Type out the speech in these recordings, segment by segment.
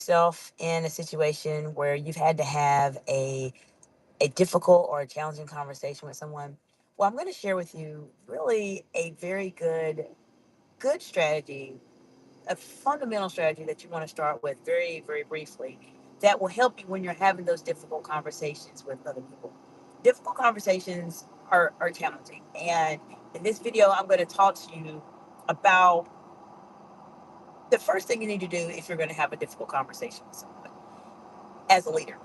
yourself in a situation where you've had to have a difficult or a challenging conversation with someone, well, I'm going to share with you really a very good strategy, a fundamental strategy that you want to start with very briefly that will help you when you're having those difficult conversations with other people. Difficult conversations are challenging. And in this video, I'm going to talk to you about the first thing you need to do if you're going to have a difficult conversation with someone as a leader.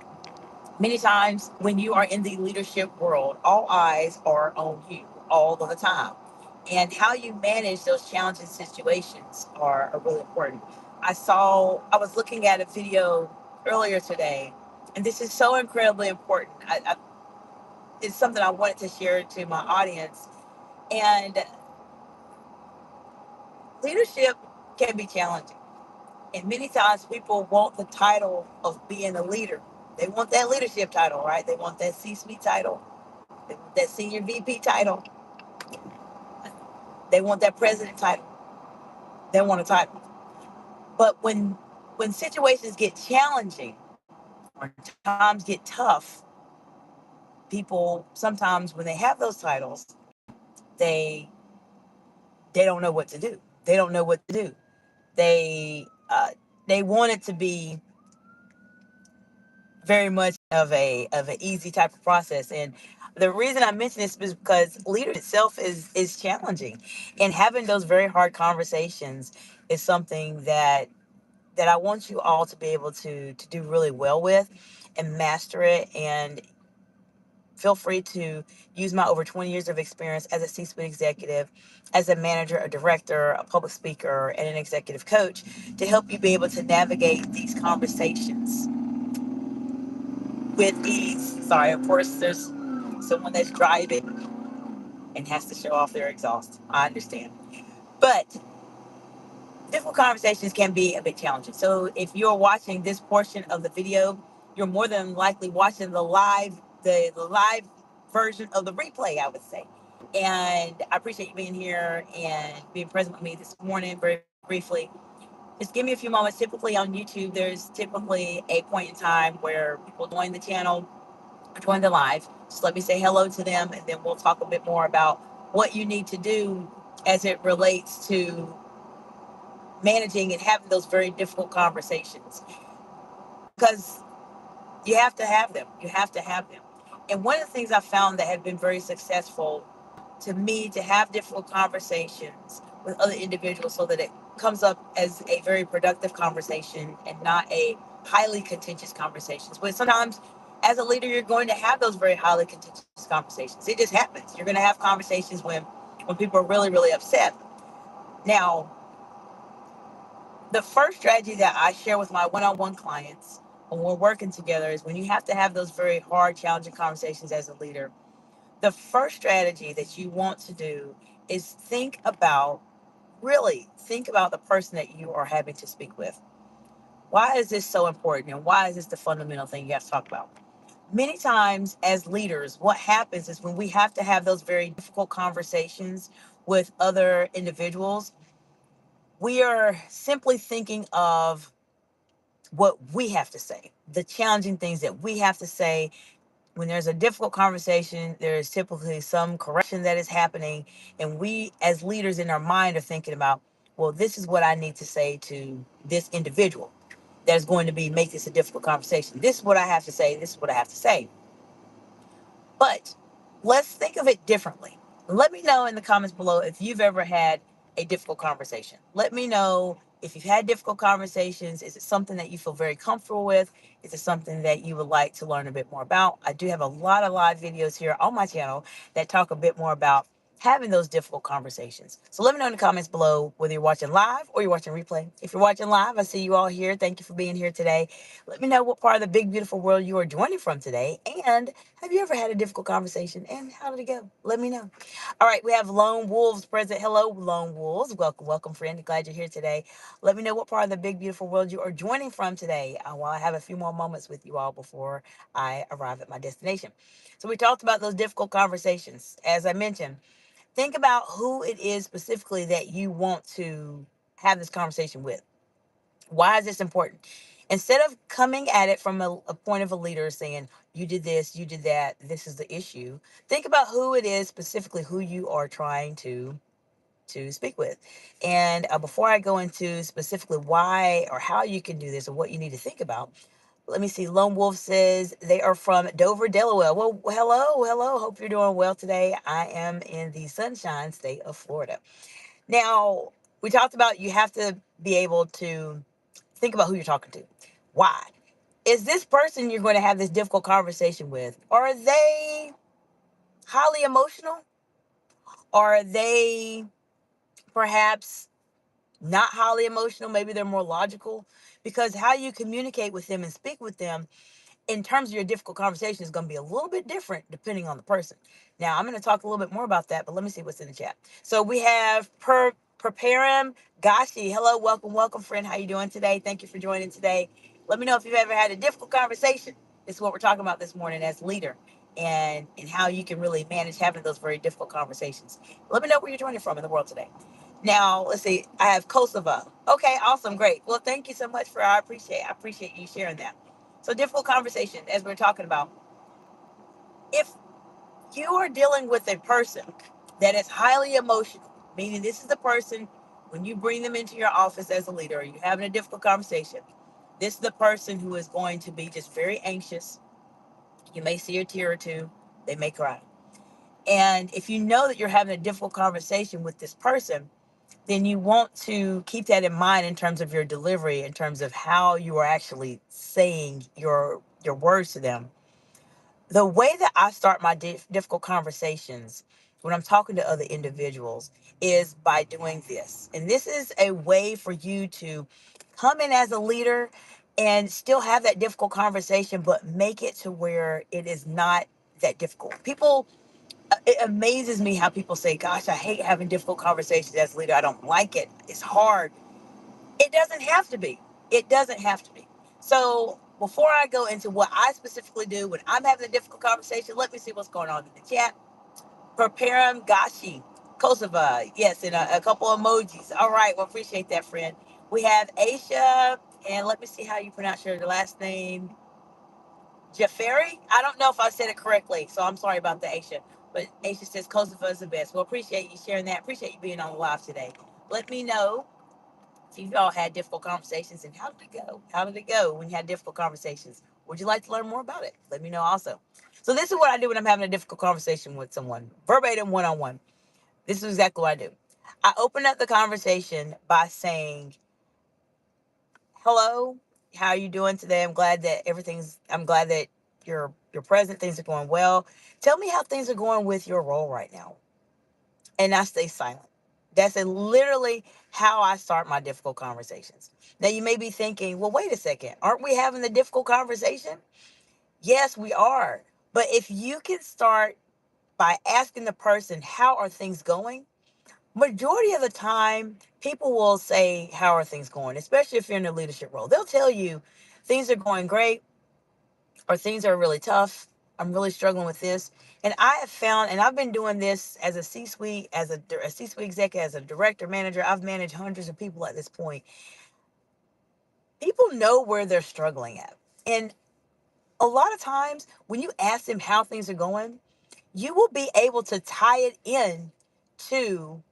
Many times when you are in the leadership world, all eyes are on you all of the time. And how you manage those challenging situations are really important. I was looking at a video earlier today, and this is so incredibly important. It's something I wanted to share to my audience. And leadership can be challenging. And many times people want the title of being a leader. They want that leadership title, right? They want that C-suite title. They want that senior VP title. They want that president title. They want a title. But when situations get challenging or times get tough, people sometimes when they have those titles, they they don't know what to do. They don't know what to do. They uh, they want it to be very much of an easy type of process. And the reason I mention this is because leadership itself is challenging, and having those very hard conversations is something that I want you all to be able to do really well with and master it. And feel free to use my over 20 years of experience as a C-suite executive, as a manager, a director, a public speaker, and an executive coach to help you be able to navigate these conversations with ease. Sorry, of course, there's someone that's driving and has to show off their exhaust. I understand. But difficult conversations can be a bit challenging. So if you're watching this portion of the video, you're more than likely watching the live version of the replay, I would say. And I appreciate you being here and being present with me this morning very briefly. Just give me a few moments. Typically on YouTube, there's typically a point in time where people join the channel, join the live. Just let me say hello to them, and then we'll talk a bit more about what you need to do as it relates to managing and having those very difficult conversations, because you have to have them. You have to have them. And one of the things I found that have been very successful to me to have difficult conversations with other individuals so that it comes up as a very productive conversation and not a highly contentious conversations. But sometimes as a leader, you're going to have those very highly contentious conversations. It just happens. You're going to have conversations when people are really upset. Now, the first strategy that I share with my one-on-one clients when we're working together is when you have to have those very hard, challenging conversations as a leader. The first strategy that you want to do is really think about the person that you are having to speak with. Why is this so important? And why is this the fundamental thing you have to talk about? Many times as leaders, what happens is when we have to have those very difficult conversations with other individuals, we are simply thinking of what we have to say, the challenging things that we have to say. When there's a difficult conversation, there's typically some correction that is happening. And we, as leaders in our mind, are thinking about, well, this is what I need to say to this individual that's going to make this a difficult conversation. This is what I have to say. This is what I have to say. But let's think of it differently. Let me know in the comments below if you've ever had a difficult conversation. Let me know if you've had difficult conversations. Is it something that you feel very comfortable with? Is it something that you would like to learn a bit more about? I do have a lot of live videos here on my channel that talk a bit more about having those difficult conversations. So let me know in the comments below whether you're watching live or you're watching replay. If you're watching live, I see you all here. Thank you for being here today. Let me know what part of the big, beautiful world you are joining from today. And have you ever had a difficult conversation and how did it go? Let me know. All right, we have Lone Wolves present. Hello, Lone Wolves. Welcome, friend. Glad you're here today. Let me know what part of the big, beautiful world you are joining from today while I have a few more moments with you all before I arrive at my destination. So we talked about those difficult conversations. As I mentioned, think about who it is specifically that you want to have this conversation with. Why is this important? Instead of coming at it from a point of a leader saying, you did this, you did that, this is the issue, think about who it is specifically who you are trying to speak with. And before I go into specifically why or how you can do this or what you need to think about, let me see. Lone Wolf says they are from Dover, Delaware. Well, hello, hello. Hope you're doing well today. I am in the sunshine state of Florida. Now, we talked about you have to be able to think about who you're talking to. Why? Is this person you're going to have this difficult conversation with, are they highly emotional? Are they perhaps not highly emotional? Maybe they're more logical. Because how you communicate with them and speak with them in terms of your difficult conversation is going to be a little bit different depending on the person. Now, I'm going to talk a little bit more about that, but let me see what's in the chat. So we have Preparam Gashi. Hello, welcome, welcome, friend. How you doing today? Thank you for joining today. Let me know if you've ever had a difficult conversation. This is what we're talking about this morning as leader, and how you can really manage having those very difficult conversations. Let me know where you're joining from in the world today. Now, let's see. I have Kosovo. Okay, awesome, great. Well, thank you so much for I appreciate you sharing that. So difficult conversation, as we're talking about. If you are dealing with a person that is highly emotional, meaning this is the person when you bring them into your office as a leader, or you're having a difficult conversation, this is the person who is going to be just very anxious. You may see a tear or two. They may cry. And if you know that you're having a difficult conversation with this person, then you want to keep that in mind in terms of your delivery, in terms of how you are actually saying your words to them. The way that I start my difficult conversations when I'm talking to other individuals is by doing this. And this is a way for you to come in as a leader and still have that difficult conversation, but make it to where it is not that difficult. People, it amazes me how people say, gosh, I hate having difficult conversations as a leader. I don't like it. It's hard. It doesn't have to be. It doesn't have to be. So before I go into what I specifically do when I'm having a difficult conversation, let me see what's going on in the chat. Preparam Gashi, Kosovo. Yes, and a couple emojis. All right. Well, appreciate that, friend. We have Aisha, and let me see how you pronounce your last name. Jafari. I don't know if I said it correctly, so I'm sorry about that, Aisha. But Aisha says Kosovo is the best. Well, appreciate you sharing that. Appreciate you being on the live today. Let me know if you've all had difficult conversations, and how did it go? How did it go when you had difficult conversations? Would you like to learn more about it? Let me know also. So this is what I do when I'm having a difficult conversation with someone, verbatim, one-on-one. This is exactly what I do. I open up the conversation by saying, hello, how are you doing today? I'm glad that you're present. Things are going well. Tell me how things are going with your role right now. And I stay silent. Literally how I start my difficult conversations. Now you may be thinking, well, wait a second, aren't we having the difficult conversation? Yes, we are. But if you can start by asking the person, how are things going? Majority of the time, people will say, how are things going? Especially if you're in a leadership role. They'll tell you things are going great or things are really tough. I'm really struggling with this. And I have found, and I've been doing this as a C-suite, as a C-suite executive, as a director, manager. I've managed hundreds of people at this point. People know where they're struggling at. And a lot of times when you ask them how things are going, you will be able to tie it in to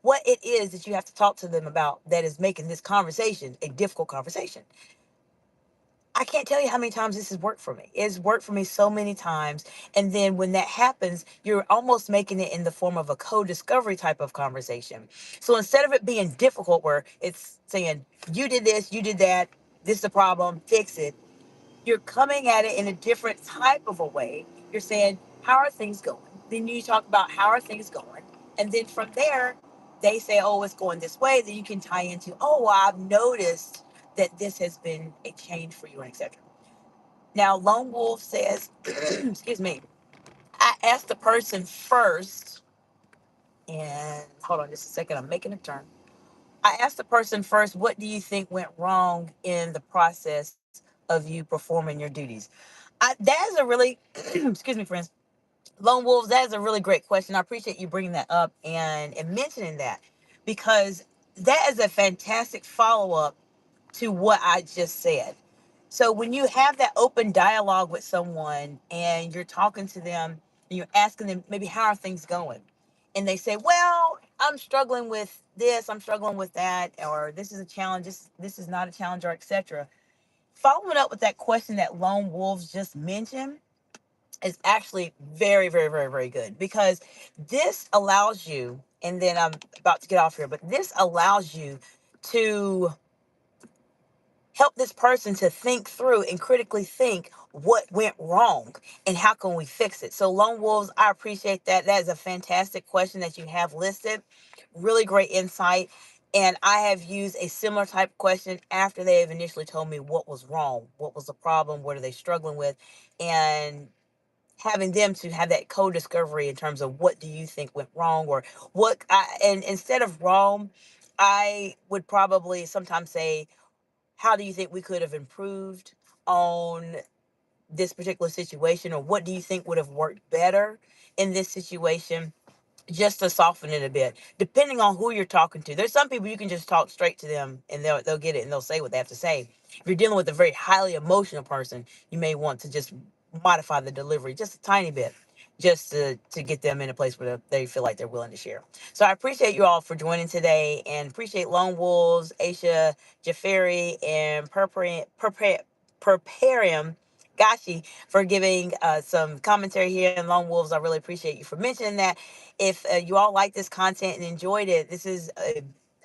what it is that you have to talk to them about that is making this conversation a difficult conversation. I can't tell you how many times this has worked for me. It's worked for me so many times. And then when that happens, you're almost making it in the form of a co-discovery type of conversation. So instead of it being difficult where it's saying, you did this, you did that, this is the problem, fix it, you're coming at it in a different type of a way. You're saying, how are things going? Then you talk about how are things going. And then from there, they say, oh, it's going this way. Then you can tie into, oh, well, I've noticed that this has been a change for you, and etc. Now, Lone Wolf says, excuse me, I asked the person first, and hold on just a second, I'm making a turn. I asked the person first, what do you think went wrong in the process of you performing your duties? That is a really, excuse me, friends, Lone Wolves, that is a really great question. I appreciate you bringing that up and mentioning that, because that is a fantastic follow up to what I just said. So when you have that open dialogue with someone and you're talking to them and you're asking them maybe how are things going, and they say, "Well, I'm struggling with this, I'm struggling with that, or this is a challenge, this is not a challenge, or etc." Following up with that question that Lone Wolves just mentioned is actually very, very, very, very good, because this allows you, and then I'm about to get off here, but this allows you to help this person to think through and critically think what went wrong and how can we fix it. So Lone Wolves, I appreciate that. That is a fantastic question that you have listed. Really great insight. And I have used a similar type of question after they have initially told me what was wrong, what was the problem, what are they struggling with, and having them to have that co-discovery in terms of what do you think went wrong, or and instead of wrong, I would probably sometimes say, how do you think we could have improved on this particular situation, or what do you think would have worked better in this situation, just to soften it a bit, depending on who you're talking to. There's some people you can just talk straight to them and they'll get it and they'll say what they have to say. If you're dealing with a very highly emotional person, you may want to just modify the delivery just a tiny bit, just to get them in a place where they feel like they're willing to share. So I appreciate you all for joining today, and appreciate Lone Wolves, Aisha, Jafari, and Perperium Gashi for giving some commentary here. And Lone Wolves, I really appreciate you for mentioning that. If you all like this content and enjoyed it,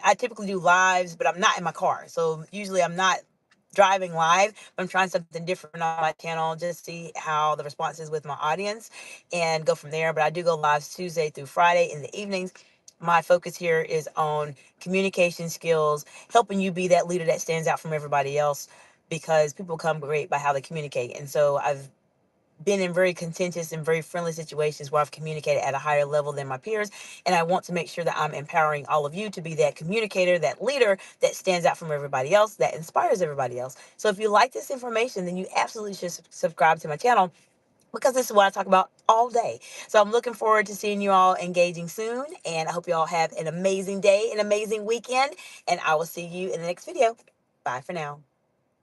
I typically do lives, but I'm not in my car. So usually I'm not driving live, but I'm trying something different on my channel, just see how the response is with my audience and go from there. But I do go live Tuesday through Friday in the evenings. My focus here is on communication skills, helping you be that leader that stands out from everybody else, because people come great by how they communicate. And so I've been in very contentious and very friendly situations where I've communicated at a higher level than my peers. And I want to make sure that I'm empowering all of you to be that communicator, that leader that stands out from everybody else, that inspires everybody else. So if you like this information, then you absolutely should subscribe to my channel, because this is what I talk about all day. So I'm looking forward to seeing you all engaging soon. And I hope you all have an amazing day, an amazing weekend. And I will see you in the next video. Bye for now.